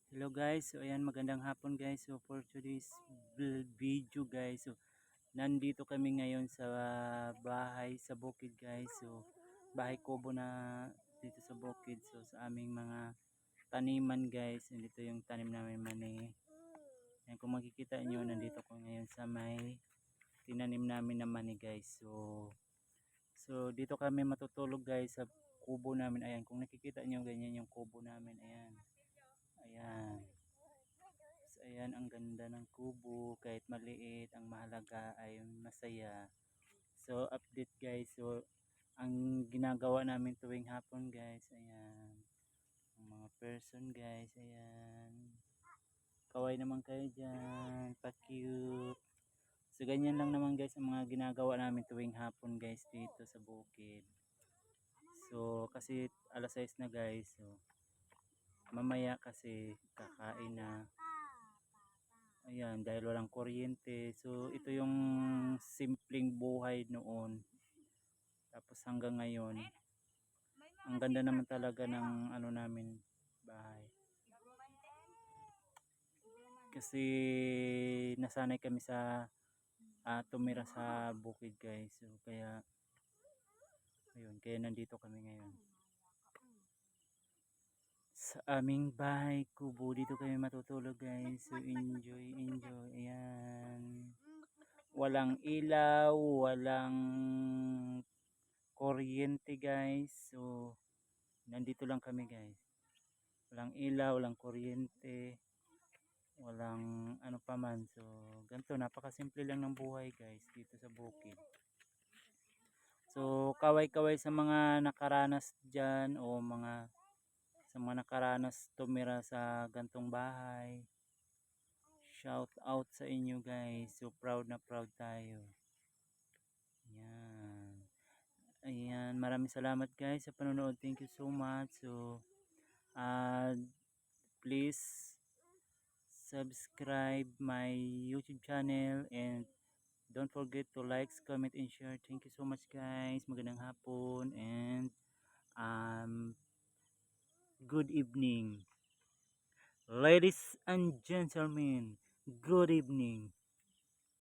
Hello guys, so ayan magandang hapon guys. So for today's video guys, so nandito kami ngayon sa bahay sa bukid guys. So bahay kubo na dito sa bukid. So sa aming mga taniman guys, dito yung tanim namin mani. Ayan, kung makikita nyo, nandito ko ngayon sa may tinanim namin na mani guys. So dito kami matutulog guys sa kubo namin. Ayan, kung nakikita nyo, ganyan yung kubo namin. Ayan. Ayan. So, ayan ang ganda ng kubo, kahit maliit, ang mahalaga ay masaya. So update guys, so ang ginagawa namin tuwing hapon guys, ayan, ang mga person guys, ayan, kaway naman kayo dyan, pa-cute. So ganyan lang naman guys ang mga ginagawa namin tuwing hapon guys dito sa bukid. So kasi alas 6 na guys, so mamaya kasi kakain na. Ayan, dahil walang kuryente. So, ito yung simpleng buhay noon. Tapos hanggang ngayon, ang ganda naman talaga ng ano namin, bahay. Kasi nasanay kami sa tumira sa bukid guys. So, kaya, ayun, kaya nandito kami ngayon. Sa aming bahay kubo, dito kami matutulog guys. So, enjoy, enjoy. Ayan. Walang ilaw, walang kuryente guys. So nandito lang kami guys, walang ilaw, walang kuryente, walang ano pa man. So ganito, napakasimple lang ng buhay guys dito sa bukid. So kaway-kaway sa mga nakaranas dyan, o sa mga nakaranas tumira sa gantong bahay, shout out sa inyo guys. So proud na proud tayo. Yan. Ayan, maraming salamat guys sa panonood. Thank you so much. So please subscribe my YouTube channel, and don't forget to like, comment, and share. Thank you so much guys. Magandang hapon, and um, good evening. Ladies and gentlemen, good evening.